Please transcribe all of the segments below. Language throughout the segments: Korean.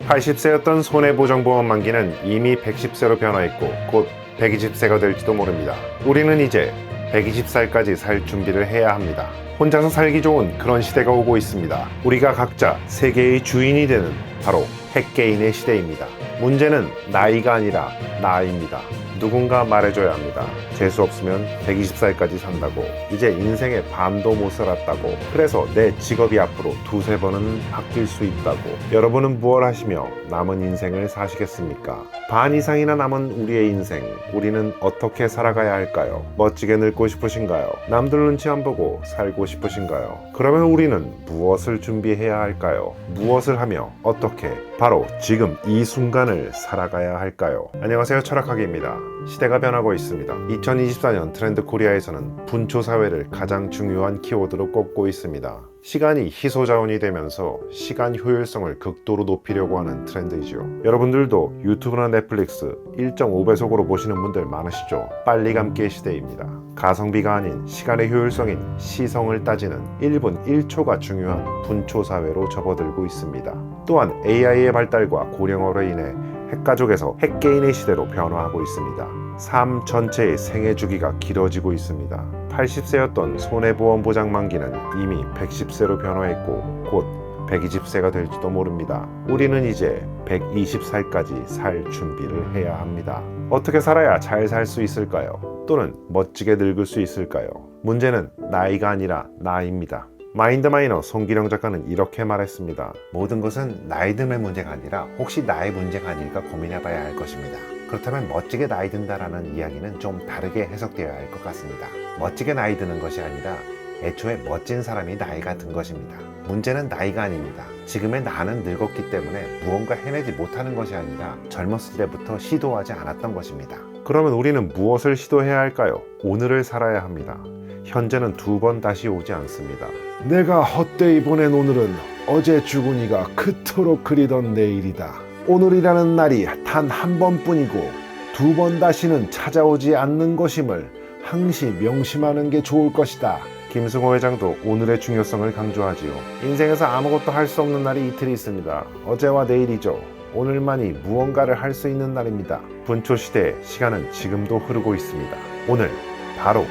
80세였던 손해보장보험 만기는 이미 110세로 변화했고 곧 120세가 될지도 모릅니다. 우리는 이제 120살까지 살 준비를 해야 합니다. 혼자서 살기 좋은 그런 시대가 오고 있습니다. 우리가 각자 세계의 주인이 되는 바로 핵개인의 시대입니다. 문제는 나이가 아니라 나입니다. 누군가 말해줘야 합니다. 재수 없으면 120살까지 산다고, 이제 인생의 반도 못 살았다고, 그래서 내 직업이 앞으로 두세 번은 바뀔 수 있다고. 여러분은 무엇 하시며 남은 인생을 사시겠습니까? 반 이상이나 남은 우리의 인생, 우리는 어떻게 살아가야 할까요? 멋지게 늙고 싶으신가요? 남들 눈치 안 보고 살고 싶으신가요? 그러면 우리는 무엇을 준비해야 할까요? 무엇을 하며 어떻게 바로 지금 이 순간을 살아가야 할까요? 안녕하세요, 철학하기입니다. 시대가 변하고 있습니다. 2024년 트렌드 코리아에서는 분초 사회를 가장 중요한 키워드로 꼽고 있습니다. 시간이 희소자원이 되면서 시간 효율성을 극도로 높이려고 하는 트렌드이죠. 여러분들도 유튜브나 넷플릭스 1.5배속으로 보시는 분들 많으시죠? 빨리 감기의 시대입니다. 가성비가 아닌 시간의 효율성인 시성을 따지는 1분 1초가 중요한 분초 사회로 접어들고 있습니다. 또한 AI의 발달과 고령화로 인해 핵가족에서 핵개인의 시대로 변화하고 있습니다. 삶 전체의 생애 주기가 길어지고 있습니다. 80세였던 손해보험 보장 만기는 이미 110세로 변화했고 곧 120세가 될지도 모릅니다. 우리는 이제 120살까지 살 준비를 해야 합니다. 어떻게 살아야 잘 살 수 있을까요? 또는 멋지게 늙을 수 있을까요? 문제는 나이가 아니라 나입니다. 마인드마이너 송기령 작가는 이렇게 말했습니다. 모든 것은 나이 듦의 문제가 아니라 혹시 나의 문제가 아닐까 고민해봐야 할 것입니다. 그렇다면 멋지게 나이 든다라는 이야기는 좀 다르게 해석되어야 할 것 같습니다. 멋지게 나이 드는 것이 아니라 애초에 멋진 사람이 나이가 든 것입니다. 문제는 나이가 아닙니다. 지금의 나는 늙었기 때문에 무언가 해내지 못하는 것이 아니라 젊었을 때부터 시도하지 않았던 것입니다. 그러면 우리는 무엇을 시도해야 할까요? 오늘을 살아야 합니다. 현재는 두 번 다시 오지 않습니다. 내가 헛되이 보낸 오늘은 어제 죽은 이가 그토록 그리던 내일이다. 오늘이라는 날이 단 한 번뿐이고 두 번 다시는 찾아오지 않는 것임을 항시 명심하는 게 좋을 것이다. 김승호 회장도 오늘의 중요성을 강조하지요. 인생에서 아무것도 할 수 없는 날이 이틀이 있습니다. 어제와 내일이죠. 오늘만이 무언가를 할 수 있는 날입니다. 분초 시대의 시간은 지금도 흐르고 있습니다. 오늘 바로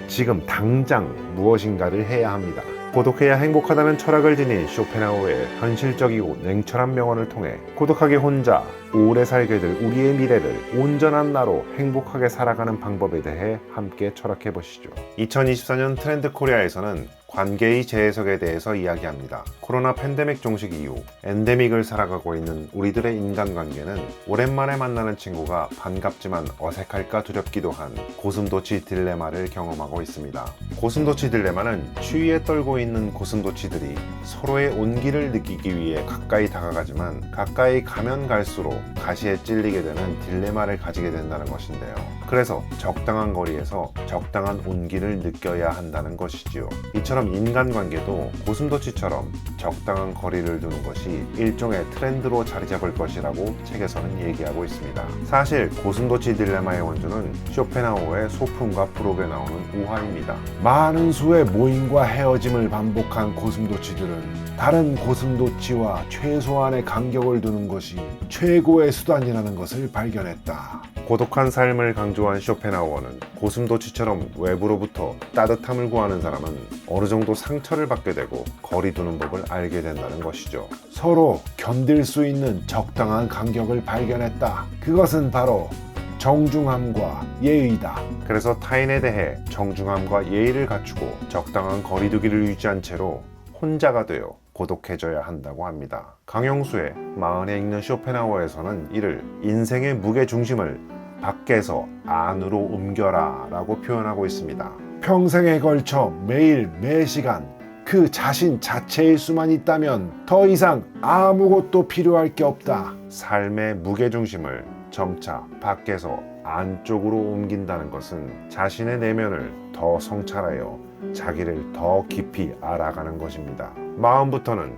지금 당장 무엇인가를 해야 합니다. 고독해야 행복하다는 철학을 지닌 쇼펜하우어의 현실적이고 냉철한 명언을 통해 고독하게 혼자 오래 살게 될 우리의 미래를 온전한 나로 행복하게 살아가는 방법에 대해 함께 철학해 보시죠. 2024년 트렌드 코리아에서는 관계의 재해석에 대해서 이야기합니다. 코로나 팬데믹 종식 이후 엔데믹을 살아가고 있는 우리들의 인간관계는 오랜만에 만나는 친구가 반갑지만 어색할까 두렵기도 한 고슴도치 딜레마를 경험하고 있습니다. 고슴도치 딜레마는 추위에 떨고 있는 고슴도치들이 서로의 온기를 느끼기 위해 가까이 다가가지만 가까이 가면 갈수록 가시에 찔리게 되는 딜레마를 가지게 된다는 것인데요. 그래서 적당한 거리에서 적당한 온기를 느껴야 한다는 것이지요. 이처럼 인간관계도 고슴도치처럼 적당한 거리를 두는 것이 일종의 트렌드로 자리 잡을 것이라고 책에서는 얘기하고 있습니다. 사실 고슴도치 딜레마의 원조는 쇼펜하우어의 소품과 부록에 나오는 우화입니다. 많은 수의 모임과 헤어짐을 반복한 고슴도치들은 다른 고슴도치와 최소한의 간격을 두는 것이 최고의 수단이라는 것을 발견했다. 고독한 삶을 강조한 쇼펜하우어는 고슴도치처럼 외부로부터 따뜻함을 구하는 사람은 어느 정도 상처를 받게 되고 거리 두는 법을 알게 된다는 것이죠. 서로 견딜 수 있는 적당한 간격을 발견했다. 그것은 바로 정중함과 예의다. 그래서 타인에 대해 정중함과 예의를 갖추고 적당한 거리두기를 유지한 채로 혼자가 되어 고독해져야 한다고 합니다. 강용수의 마흔에 읽는 쇼펜하우어에서는 이를 인생의 무게중심을 밖에서 안으로 옮겨라 라고 표현하고 있습니다. 평생에 걸쳐 매일 매시간 그 자신 자체일 수만 있다면 더 이상 아무것도 필요할 게 없다. 삶의 무게중심을 점차 밖에서 안쪽으로 옮긴다는 것은 자신의 내면을 더 성찰하여 자기를 더 깊이 알아가는 것입니다. 마음부터는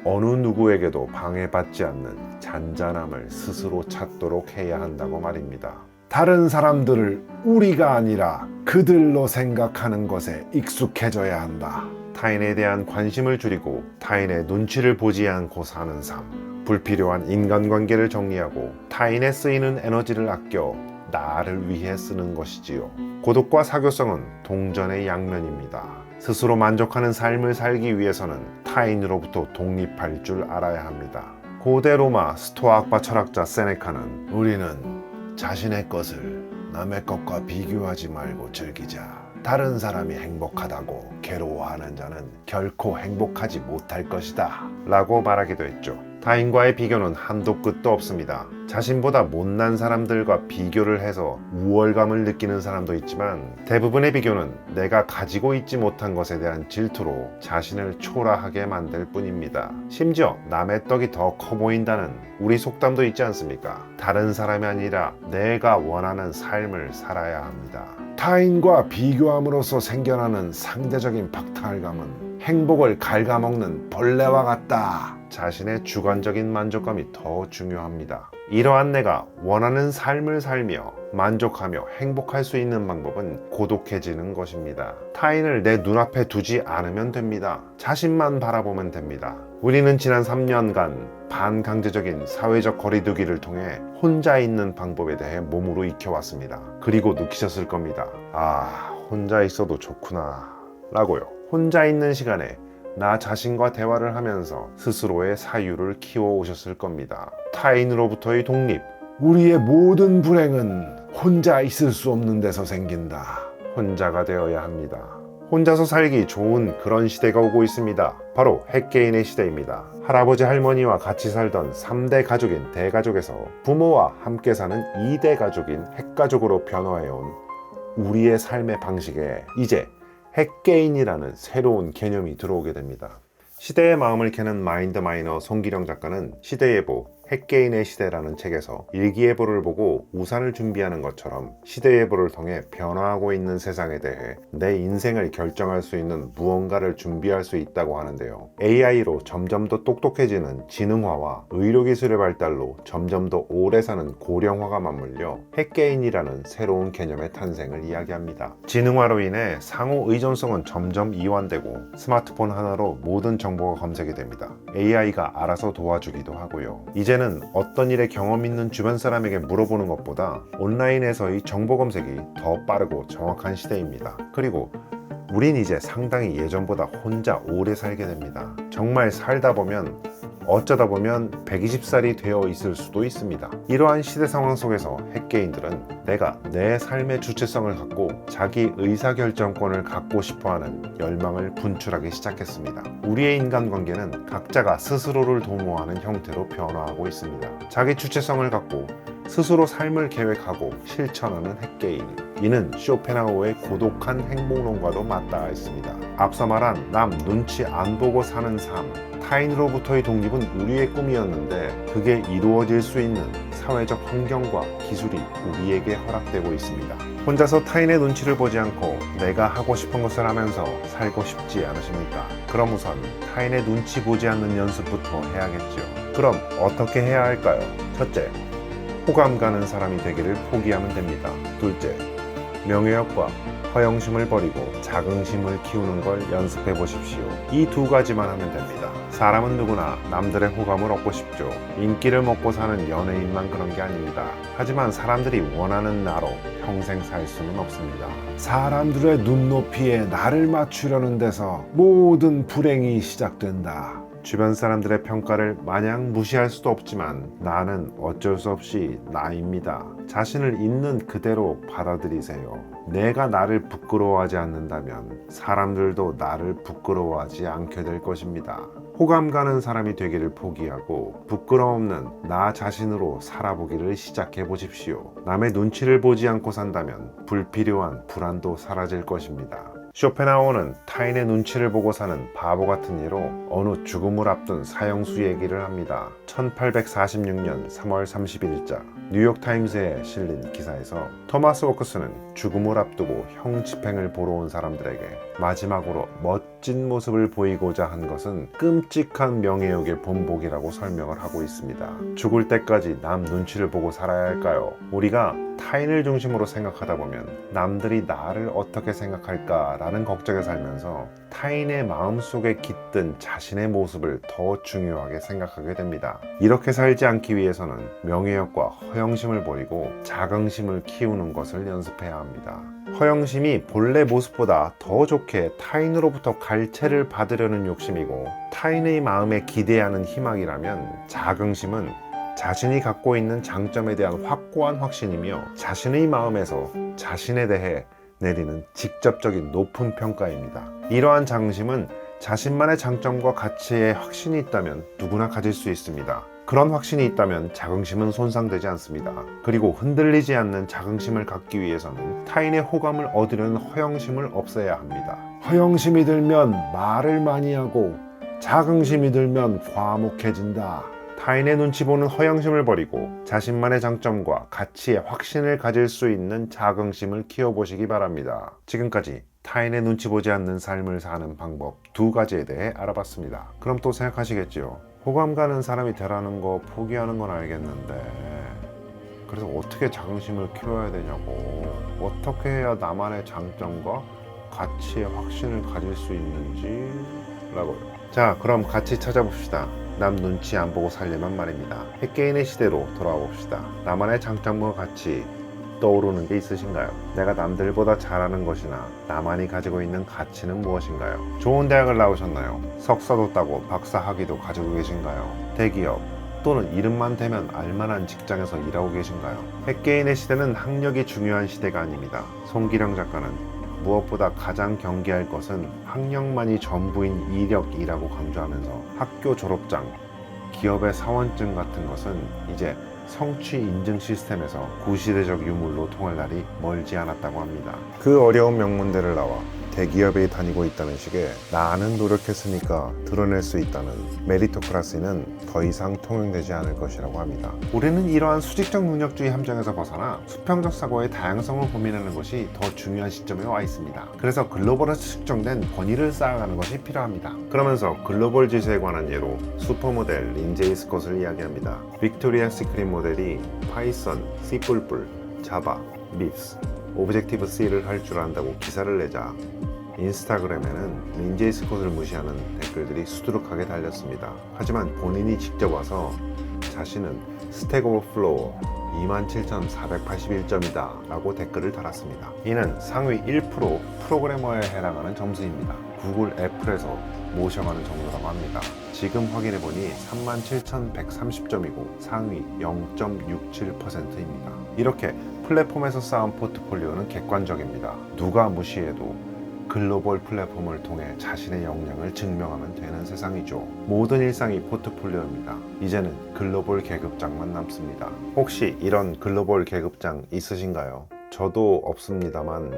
어느 누구에게도 방해받지 않는 잔잔함을 스스로 찾도록 해야 한다고 말입니다. 다른 사람들을 우리가 아니라 그들로 생각하는 것에 익숙해져야 한다. 타인에 대한 관심을 줄이고 타인의 눈치를 보지 않고 사는 삶. 불필요한 인간관계를 정리하고 타인에 쓰이는 에너지를 아껴 나를 위해 쓰는 것이지요. 고독과 사교성은 동전의 양면입니다. 스스로 만족하는 삶을 살기 위해서는 타인으로부터 독립할 줄 알아야 합니다. 고대 로마 스토아학파 철학자 세네카는 우리는 자신의 것을 남의 것과 비교하지 말고 즐기자. 다른 사람이 행복하다고 괴로워하는 자는 결코 행복하지 못할 것이다. 라고 말하기도 했죠. 타인과의 비교는 한도 끝도 없습니다. 자신보다 못난 사람들과 비교를 해서 우월감을 느끼는 사람도 있지만 대부분의 비교는 내가 가지고 있지 못한 것에 대한 질투로 자신을 초라하게 만들 뿐입니다. 심지어 남의 떡이 더 커 보인다는 우리 속담도 있지 않습니까? 다른 사람이 아니라 내가 원하는 삶을 살아야 합니다. 타인과 비교함으로써 생겨나는 상대적인 박탈감은 행복을 갉아먹는 벌레와 같다. 자신의 주관적인 만족감이 더 중요합니다. 이러한 내가 원하는 삶을 살며 만족하며 행복할 수 있는 방법은 고독해지는 것입니다. 타인을 내 눈앞에 두지 않으면 됩니다. 자신만 바라보면 됩니다. 우리는 지난 3년간 반강제적인 사회적 거리두기를 통해 혼자 있는 방법에 대해 몸으로 익혀왔습니다. 그리고 느끼셨을 겁니다. 아, 혼자 있어도 좋구나 라고요. 혼자 있는 시간에 나 자신과 대화를 하면서 스스로의 사유를 키워오셨을 겁니다. 타인으로부터의 독립. 우리의 모든 불행은 혼자 있을 수 없는 데서 생긴다. 혼자가 되어야 합니다. 혼자서 살기 좋은 그런 시대가 오고 있습니다. 바로 핵개인의 시대입니다. 할아버지 할머니와 같이 살던 3대 가족인 대가족에서 부모와 함께 사는 2대 가족인 핵가족으로 변화해온 우리의 삶의 방식에 이제 핵개인이라는 새로운 개념이 들어오게 됩니다. 시대의 마음을 캐는 마인드마이너 송기령 작가는 시대예보 핵개인의 시대라는 책에서 일기예보를 보고 우산을 준비하는 것처럼 시대예보를 통해 변화하고 있는 세상에 대해 내 인생을 결정할 수 있는 무언가를 준비할 수 있다고 하는데요. AI로 점점 더 똑똑해지는 지능화와 의료기술의 발달로 점점 더 오래 사는 고령화가 맞물려 핵개인이라는 새로운 개념의 탄생을 이야기합니다. 지능화로 인해 상호 의존성은 점점 이완되고 스마트폰 하나로 모든 정보가 검색이 됩니다. AI가 알아서 도와주기도 하고요. 이제는 어떤 일에 경험 있는 주변 사람에게 물어보는 것보다 온라인에서의 정보 검색이 더 빠르고 정확한 시대입니다. 그리고 우린 이제 상당히 예전보다 혼자 오래 살게 됩니다. 정말 살다 보면 어쩌다 보면 120살이 되어 있을 수도 있습니다. 이러한 시대 상황 속에서 핵개인들은 내가 내 삶의 주체성을 갖고 자기 의사결정권을 갖고 싶어하는 열망을 분출하기 시작했습니다. 우리의 인간관계는 각자가 스스로를 도모하는 형태로 변화하고 있습니다. 자기 주체성을 갖고 스스로 삶을 계획하고 실천하는 핵개인. 이는 쇼펜하우어의 고독한 행복론과도 맞닿아 있습니다. 앞서 말한 남 눈치 안 보고 사는 삶, 타인으로부터의 독립은 우리의 꿈이었는데 그게 이루어질 수 있는 사회적 환경과 기술이 우리에게 허락되고 있습니다. 혼자서 타인의 눈치를 보지 않고 내가 하고 싶은 것을 하면서 살고 싶지 않으십니까? 그럼 우선 타인의 눈치 보지 않는 연습부터 해야겠죠. 그럼 어떻게 해야 할까요? 첫째, 호감 가는 사람이 되기를 포기하면 됩니다. 둘째, 명예욕과 허영심을 버리고 자긍심을 키우는 걸 연습해 보십시오. 이 두 가지만 하면 됩니다. 사람은 누구나 남들의 호감을 얻고 싶죠. 인기를 먹고 사는 연예인만 그런 게 아닙니다. 하지만 사람들이 원하는 나로 평생 살 수는 없습니다. 사람들의 눈높이에 나를 맞추려는 데서 모든 불행이 시작된다. 주변 사람들의 평가를 마냥 무시할 수도 없지만 나는 어쩔 수 없이 나입니다. 자신을 있는 그대로 받아들이세요. 내가 나를 부끄러워하지 않는다면 사람들도 나를 부끄러워하지 않게 될 것입니다. 호감 가는 사람이 되기를 포기하고 부끄러움 없는 나 자신으로 살아보기를 시작해 보십시오. 남의 눈치를 보지 않고 산다면 불필요한 불안도 사라질 것입니다. 쇼펜하우어는 타인의 눈치를 보고 사는 바보 같은 예로 어느 죽음을 앞둔 사형수 얘기를 합니다. 1846년 3월 30일자 뉴욕타임스에 실린 기사에서 토마스 워크스는 죽음을 앞두고 형 집행을 보러 온 사람들에게 마지막으로 멋진 모습을 보이고자 한 것은 끔찍한 명예욕의 본보기라고 설명을 하고 있습니다. 죽을 때까지 남 눈치를 보고 살아야 할까요? 우리가 타인을 중심으로 생각하다 보면 남들이 나를 어떻게 생각할까라는 라는 걱정에 살면서 타인의 마음속에 깃든 자신의 모습을 더 중요하게 생각하게 됩니다. 이렇게 살지 않기 위해서는 명예욕과 허영심을 버리고 자긍심을 키우는 것을 연습해야 합니다. 허영심이 본래 모습보다 더 좋게 타인으로부터 갈채를 받으려는 욕심이고, 타인의 마음에 기대하는 희망이라면 자긍심은 자신이 갖고 있는 장점에 대한 확고한 확신이며 자신의 마음에서 자신에 대해 내리는 직접적인 높은 평가입니다. 이러한 자긍심은 자신만의 장점과 가치에 확신이 있다면 누구나 가질 수 있습니다. 그런 확신이 있다면 자긍심은 손상되지 않습니다. 그리고 흔들리지 않는 자긍심을 갖기 위해서는 타인의 호감을 얻으려는 허영심을 없애야 합니다. 허영심이 들면 말을 많이 하고 자긍심이 들면 과묵해진다. 타인의 눈치 보는 허영심을 버리고 자신만의 장점과 가치에 확신을 가질 수 있는 자긍심을 키워보시기 바랍니다. 지금까지 타인의 눈치 보지 않는 삶을 사는 방법 2가지에 대해 알아봤습니다. 그럼 또 생각하시겠지요? 호감 가는 사람이 되라는 거 포기하는 건 알겠는데 그래서 어떻게 자긍심을 키워야 되냐고, 어떻게 해야 나만의 장점과 가치에 확신을 가질 수 있는지 라고요. 자, 그럼 같이 찾아봅시다. 남 눈치 안 보고 살려면 말입니다. 핵개인의 시대로 돌아와 봅시다. 나만의 장점과 가치 떠오르는 게 있으신가요? 내가 남들보다 잘하는 것이나 나만이 가지고 있는 가치는 무엇인가요? 좋은 대학을 나오셨나요? 석사도 따고 박사 학위도 가지고 계신가요? 대기업 또는 이름만 대면 알만한 직장에서 일하고 계신가요? 핵개인의 시대는 학력이 중요한 시대가 아닙니다. 송기령 작가는 무엇보다 가장 경계할 것은 학력만이 전부인 이력이라고 강조하면서 학교 졸업장, 기업의 사원증 같은 것은 이제 성취 인증 시스템에서 구시대적 유물로 통할 날이 멀지 않았다고 합니다. 그 어려운 명문대를 나와 대기업에 다니고 있다는 식의 나는 노력했으니까 드러낼 수 있다는 메리토크라시는 더 이상 통용되지 않을 것이라고 합니다. 우리는 이러한 수직적 능력주의 함정에서 벗어나 수평적 사고의 다양성을 고민하는 것이 더 중요한 시점에 와 있습니다. 그래서 글로벌에서 측정된 권위를 쌓아가는 것이 필요합니다. 그러면서 글로벌 지수에 관한 예로 슈퍼모델 린제이 스콧을 이야기합니다. 빅토리아 시크릿 모델이 파이썬, C++, 자바, 립스, 오브젝티브 C를 할 줄 안다고 기사를 내자 인스타그램에는 린제이 스콧을 무시하는 댓글들이 수두룩하게 달렸습니다. 하지만 본인이 직접 와서 자신은 스택 오버플로우 27,481점이다 라고 댓글을 달았습니다. 이는 상위 1% 프로그래머에 해당하는 점수입니다. 구글 애플에서 모셔가는 정도라고 합니다. 지금 확인해보니 37,130점이고 상위 0.67%입니다. 이렇게 플랫폼에서 쌓은 포트폴리오는 객관적입니다. 누가 무시해도 글로벌 플랫폼을 통해 자신의 역량을 증명하면 되는 세상이죠. 모든 일상이 포트폴리오입니다. 이제는 글로벌 계급장만 남습니다. 혹시 이런 글로벌 계급장 있으신가요? 저도 없습니다만,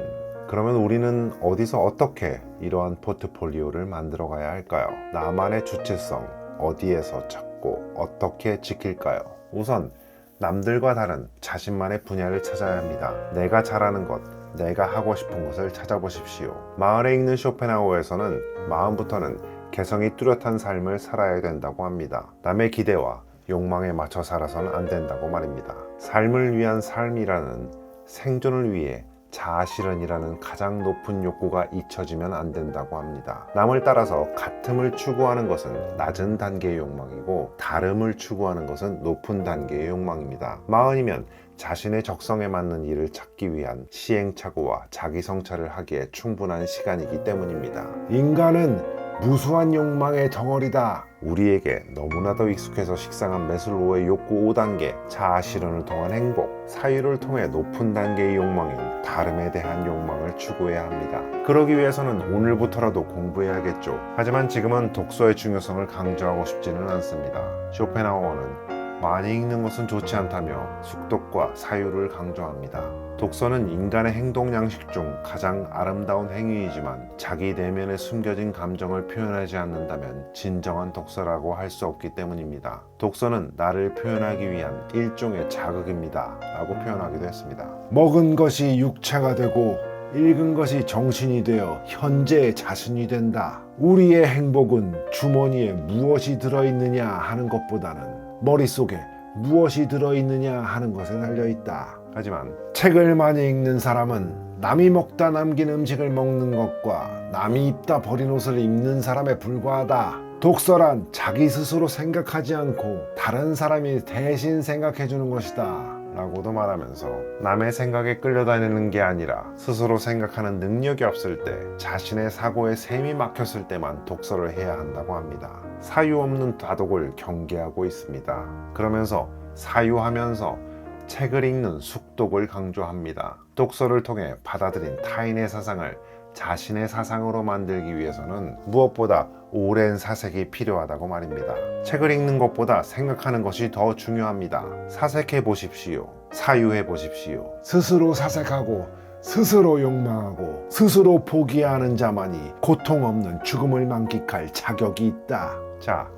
그러면 우리는 어디서 어떻게 이러한 포트폴리오를 만들어 가야 할까요? 나만의 주체성 어디에서 찾고 어떻게 지킬까요? 우선 남들과 다른 자신만의 분야를 찾아야 합니다. 내가 잘하는 것, 내가 하고 싶은 것을 찾아보십시오. 마을에 읽는 쇼펜하우어에서는 마음부터는 개성이 뚜렷한 삶을 살아야 된다고 합니다. 남의 기대와 욕망에 맞춰 살아서는 안 된다고 말입니다. 삶을 위한 삶이라는 생존을 위해 자아실현이라는 가장 높은 욕구가 잊혀지면 안 된다고 합니다. 남을 따라서 같음을 추구하는 것은 낮은 단계의 욕망이고 다름을 추구하는 것은 높은 단계의 욕망입니다. 마흔이면 자신의 적성에 맞는 일을 찾기 위한 시행착오와 자기 성찰을 하기에 충분한 시간이기 때문입니다. 인간은 무수한 욕망의 덩어리다. 우리에게 너무나도 익숙해서 식상한 매슬로우의 욕구 5단계, 자아실현을 통한 행복, 사유를 통해 높은 단계의 욕망인 다름에 대한 욕망을 추구해야 합니다. 그러기 위해서는 오늘부터라도 공부해야겠죠. 하지만 지금은 독서의 중요성을 강조하고 싶지는 않습니다. 쇼펜하우어는 많이 읽는 것은 좋지 않다며 숙독과 사유를 강조합니다. 독서는 인간의 행동 양식 중 가장 아름다운 행위이지만 자기 내면에 숨겨진 감정을 표현하지 않는다면 진정한 독서라고 할 수 없기 때문입니다. 독서는 나를 표현하기 위한 일종의 자극입니다 라고 표현하기도 했습니다. 먹은 것이 육체가 되고 읽은 것이 정신이 되어 현재의 자신이 된다. 우리의 행복은 주머니에 무엇이 들어있느냐 하는 것보다는 머릿속에 무엇이 들어있느냐 하는 것에 달려있다. 하지만 책을 많이 읽는 사람은 남이 먹다 남긴 음식을 먹는 것과 남이 입다 버린 옷을 입는 사람에 불과하다. 독서란 자기 스스로 생각하지 않고 다른 사람이 대신 생각해 주는 것이다 라고도 말하면서 남의 생각에 끌려다니는 게 아니라 스스로 생각하는 능력이 없을 때, 자신의 사고에 셈이 막혔을 때만 독서를 해야 한다고 합니다. 사유 없는 다독을 경계하고 있습니다. 그러면서 사유하면서 책을 읽는 숙독을 강조합니다. 독서를 통해 받아들인 타인의 사상을 자신의 사상으로 만들기 위해서는 무엇보다 오랜 사색이 필요하다고 말입니다. 책을 읽는 것보다 생각하는 것이 더 중요합니다. 사색해 보십시오. 사유해 보십시오. 스스로 사색하고 스스로 욕망하고 스스로 포기하는 자만이 고통 없는 죽음을 만끽할 자격이 있다. 자,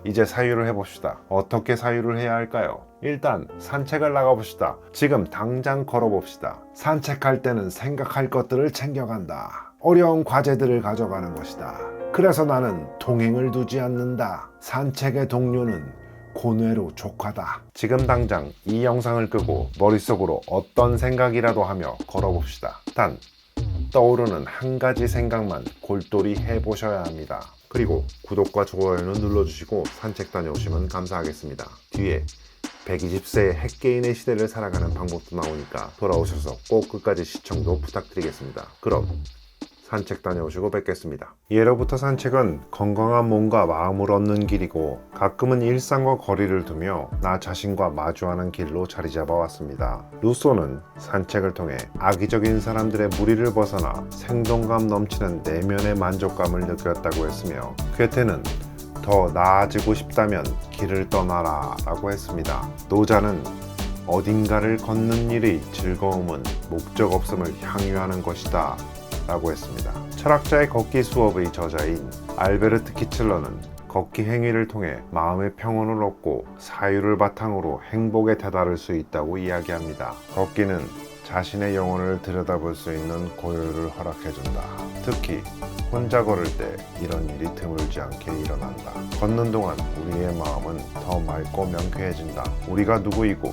이제 사유를 해봅시다. 어떻게 사유를 해야 할까요? 일단 산책을 나가봅시다. 지금 당장 걸어봅시다. 산책할 때는 생각할 것들을 챙겨간다. 어려운 과제들을 가져가는 것이다. 그래서 나는 동행을 두지 않는다. 산책의 동료는 고뇌로 족하다. 지금 당장 이 영상을 끄고 머릿속으로 어떤 생각이라도 하며 걸어봅시다. 단 떠오르는 한 가지 생각만 골똘히 해보셔야 합니다. 그리고 구독과 좋아요는 눌러주시고 산책 다녀오시면 감사하겠습니다. 뒤에 120세의 핵개인의 시대를 살아가는 방법도 나오니까 돌아오셔서 꼭 끝까지 시청도 부탁드리겠습니다. 그럼 산책 다녀오시고 뵙겠습니다. 예로부터 산책은 건강한 몸과 마음을 얻는 길이고 가끔은 일상과 거리를 두며 나 자신과 마주하는 길로 자리 잡아왔습니다. 루소는 산책을 통해 악의적인 사람들의 무리를 벗어나 생동감 넘치는 내면의 만족감을 느꼈다고 했으며, 괴테는 더 나아지고 싶다면 길을 떠나라 라고 했습니다. 노자는 어딘가를 걷는 일의 즐거움은 목적 없음을 향유하는 것이다 라고 했습니다. 철학자의 걷기 수업의 저자인 알베르트 키첼러는 걷기 행위를 통해 마음의 평온을 얻고 사유를 바탕으로 행복에 다다를 수 있다고 이야기합니다. 걷기는 자신의 영혼을 들여다볼 수 있는 고요를 허락해준다. 특히 혼자 걸을 때 이런 일이 드물지 않게 일어난다. 걷는 동안 우리의 마음은 더 맑고 명쾌해진다. 우리가 누구이고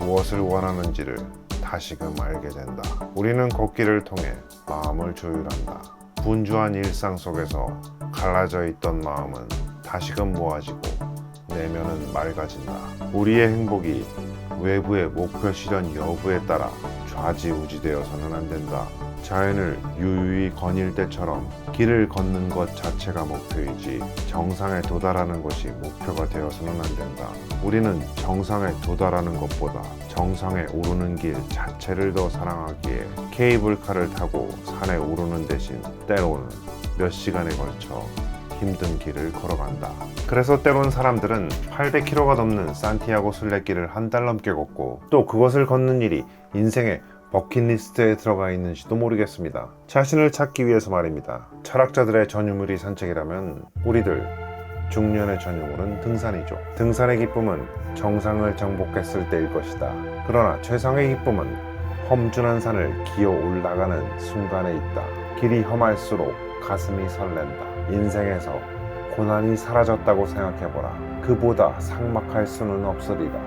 무엇을 원하는지를 다시금 알게 된다. 우리는 걷기를 통해 마음을 조율한다. 분주한 일상 속에서 갈라져 있던 마음은 다시금 모아지고 내면은 맑아진다. 우리의 행복이 외부의 목표 실현 여부에 따라 좌지우지되어서는 안 된다. 자연을 유유히 거닐 때처럼 길을 걷는 것 자체가 목표이지 정상에 도달하는 것이 목표가 되어서는 안 된다. 우리는 정상에 도달하는 것보다 정상에 오르는 길 자체를 더 사랑하기에 케이블카를 타고 산에 오르는 대신 때로는 몇 시간에 걸쳐 힘든 길을 걸어간다. 그래서 때론 사람들은 800km가 넘는 산티아고 순례길을 한 달 넘게 걷고 또 그것을 걷는 일이 인생의 버킷리스트에 들어가 있는지도 모르겠습니다. 자신을 찾기 위해서 말입니다. 철학자들의 전유물이 산책이라면 우리들 중년의 전유물은 등산이죠. 등산의 기쁨은 정상을 정복했을 때일 것이다. 그러나 최상의 기쁨은 험준한 산을 기어 올라가는 순간에 있다. 길이 험할수록 가슴이 설렌다. 인생에서 고난이 사라졌다고 생각해보라. 그보다 삭막할 수는 없으리라.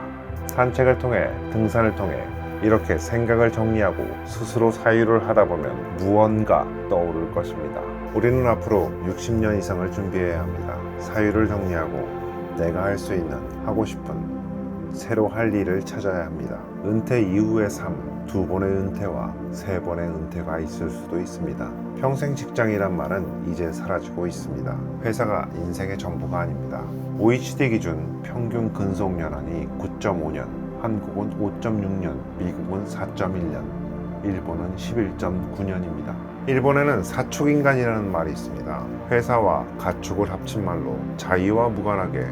산책을 통해, 등산을 통해 이렇게 생각을 정리하고 스스로 사유를 하다 보면 무언가 떠오를 것입니다. 우리는 앞으로 60년 이상을 준비해야 합니다. 사유를 정리하고 내가 할 수 있는, 하고 싶은, 새로 할 일을 찾아야 합니다. 은퇴 이후의 삶, 2번의 은퇴와 3번의 은퇴가 있을 수도 있습니다. 평생 직장이란 말은 이제 사라지고 있습니다. 회사가 인생의 전부가 아닙니다. OECD 기준 평균 근속연한이 9.5년, 한국은 5.6년, 미국은 4.1년, 일본은 11.9년입니다. 일본에는 사축인간이라는 말이 있습니다. 회사와 가축을 합친 말로 자유와 무관하게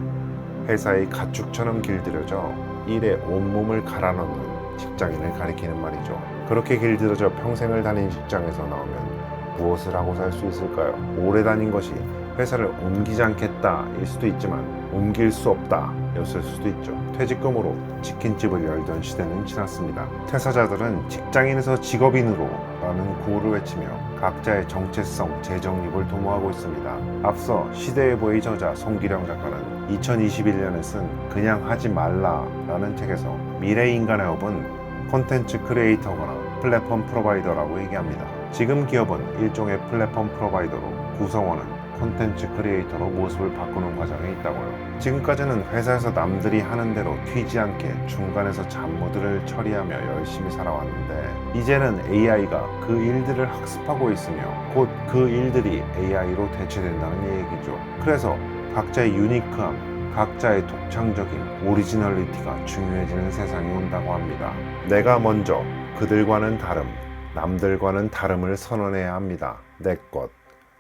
회사의 가축처럼 길들여져 일에 온몸을 갈아넣는 직장인을 가리키는 말이죠. 그렇게 길들여져 평생을 다닌 직장에서 나오면 무엇을 하고 살 수 있을까요? 오래 다닌 것이 회사를 옮기지 않겠다 일 수도 있지만 옮길 수 없다 였을 수도 있죠. 퇴직금으로 치킨집을 열던 시대는 지났습니다. 퇴사자들은 직장인에서 직업인으로 라는 구호를 외치며 각자의 정체성 재정립을 도모하고 있습니다. 앞서 시대일보의 저자 송기령 작가는 2021년에 쓴 그냥 하지 말라 라는 책에서 미래인간의 업은 콘텐츠 크리에이터거나 플랫폼 프로바이더라고 얘기합니다. 지금 기업은 일종의 플랫폼 프로바이더로 구성원은 콘텐츠 크리에이터로 모습을 바꾸는 과정에 있다고요. 지금까지는 회사에서 남들이 하는 대로 튀지 않게 중간에서 잡무들을 처리하며 열심히 살아왔는데 이제는 AI가 그 일들을 학습하고 있으며 곧 그 일들이 AI로 대체된다는 얘기죠. 그래서 각자의 유니크함, 각자의 독창적인 오리지널리티가 중요해지는 세상이 온다고 합니다. 내가 먼저 그들과는 다름, 남들과는 다름을 선언해야 합니다. 내 것,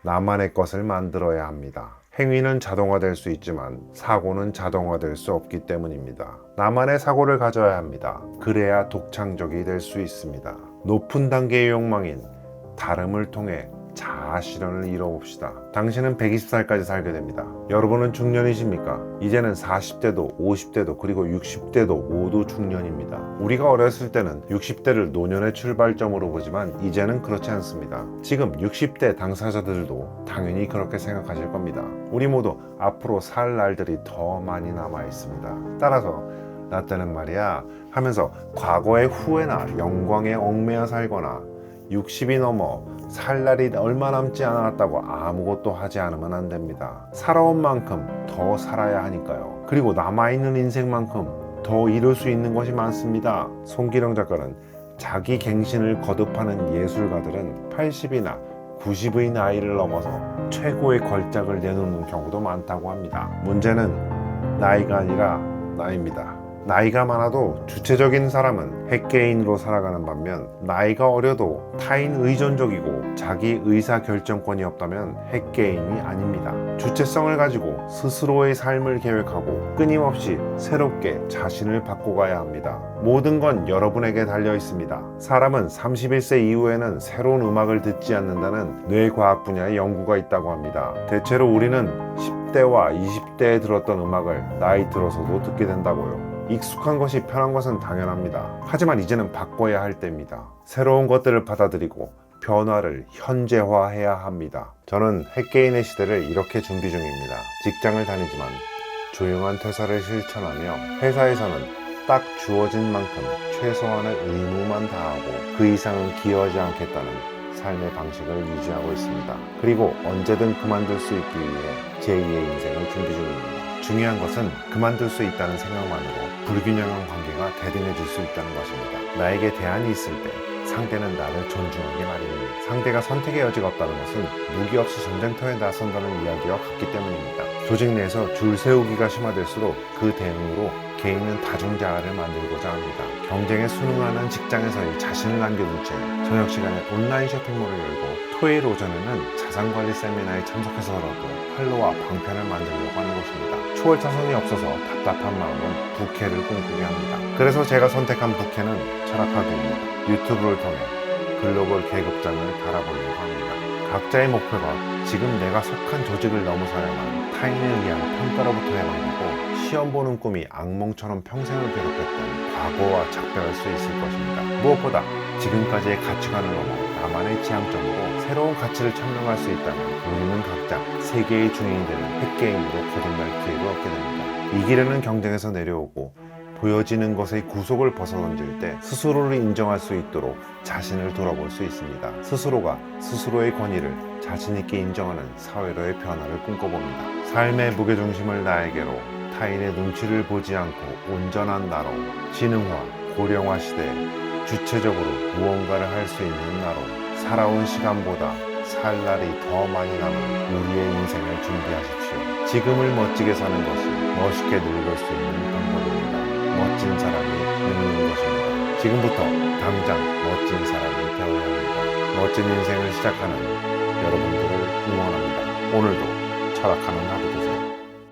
나만의 것을 만들어야 합니다. 행위는 자동화될 수 있지만 사고는 자동화될 수 없기 때문입니다. 나만의 사고를 가져야 합니다. 그래야 독창적이 될 수 있습니다. 높은 단계의 욕망인 다름을 통해 자아 실현을 이뤄봅시다. 당신은 120살까지 살게 됩니다. 여러분은 중년이십니까? 이제는 40대도 50대도 그리고 60대도 모두 중년입니다. 우리가 어렸을 때는 60대를 노년의 출발점으로 보지만 이제는 그렇지 않습니다. 지금 60대 당사자들도 당연히 그렇게 생각하실 겁니다. 우리 모두 앞으로 살 날들이 더 많이 남아 있습니다. 따라서 나 때는 말이야 하면서 과거의 후회나 영광에 얽매여 살거나 60이 넘어 살 날이 얼마 남지 않았다고 아무것도 하지 않으면 안 됩니다. 살아온 만큼 더 살아야 하니까요. 그리고 남아있는 인생만큼 더 이룰 수 있는 것이 많습니다. 송기령 작가는 자기 갱신을 거듭하는 예술가들은 80이나 90의 나이를 넘어서 최고의 걸작을 내놓는 경우도 많다고 합니다. 문제는 나이가 아니라 나이입니다. 나이가 많아도 주체적인 사람은 핵개인으로 살아가는 반면 나이가 어려도 타인 의존적이고 자기 의사 결정권이 없다면 핵개인이 아닙니다. 주체성을 가지고 스스로의 삶을 계획하고 끊임없이 새롭게 자신을 바꿔가야 합니다. 모든 건 여러분에게 달려 있습니다. 사람은 31세 이후에는 새로운 음악을 듣지 않는다는 뇌과학 분야의 연구가 있다고 합니다. 대체로 우리는 10대와 20대에 들었던 음악을 나이 들어서도 듣게 된다고요. 익숙한 것이 편한 것은 당연합니다. 하지만 이제는 바꿔야 할 때입니다. 새로운 것들을 받아들이고 변화를 현재화해야 합니다. 저는 핵개인의 시대를 이렇게 준비 중입니다. 직장을 다니지만 조용한 퇴사를 실천하며 회사에서는 딱 주어진 만큼 최소한의 의무만 다하고 그 이상은 기여하지 않겠다는 삶의 방식을 유지하고 있습니다. 그리고 언제든 그만둘 수 있기 위해 제2의 인생을 준비 중입니다. 중요한 것은 그만둘 수 있다는 생각만으로 불균형한 관계가 대등해질 수 있다는 것입니다. 나에게 대안이 있을 때 상대는 나를 존중하게 마련입니다. 상대가 선택의 여지가 없다는 것은 무기 없이 전쟁터에 나선다는 이야기와 같기 때문입니다. 조직 내에서 줄 세우기가 심화될수록 그 대응으로 개인은 다중자아를 만들고자 합니다. 경쟁에 순응하는 직장에서의 자신을 남겨둔 채 저녁 시간에 온라인 쇼핑몰을 열고 토요일 오전에는 자산관리 세미나에 참석해서라도 활로와 방편을 만들려고 하는 것입니다. 초월차선이 없어서 답답한 마음은 부캐를 꿈꾸게 합니다. 그래서 제가 선택한 부캐는 철학학입니다. 유튜브를 통해 글로벌 계급장을 달아보려고 합니다. 각자의 목표가 지금 내가 속한 조직을 넘어서야만 타인에 의한 평가로부터 해방되고 시험 보는 꿈이 악몽처럼 평생을 괴롭혔던 과거와 작별할 수 있을 것입니다. 무엇보다 지금까지의 가치관을 넘어 나만의 지향점으로 새로운 가치를 창명할 수 있다면 우리는 각자 세계의 주인이 되는 핵게임으로 거듭날 기회를 얻게 됩니다. 이기려는 경쟁에서 내려오고 보여지는 것의 구속을 벗어던질 때 스스로를 인정할 수 있도록 자신을 돌아볼 수 있습니다. 스스로가 스스로의 권위를 자신있게 인정하는 사회로의 변화를 꿈꿔봅니다. 삶의 무게중심을 나에게로 타인의 눈치를 보지 않고 온전한 나로 지능화, 고령화 시대에 주체적으로 무언가를 할 수 있는 나로 살아온 시간보다 살 날이 더 많이 남은 우리의 인생을 준비하십시오. 지금을 멋지게 사는 것이 멋있게 늙을 수 있는 방법입니다. 멋진 사람이 늙는 것입니다. 지금부터 당장 멋진 사람이 되어야 합니다. 멋진 인생을 시작하는 여러분들을 응원합니다. 오늘도 철학하는 하루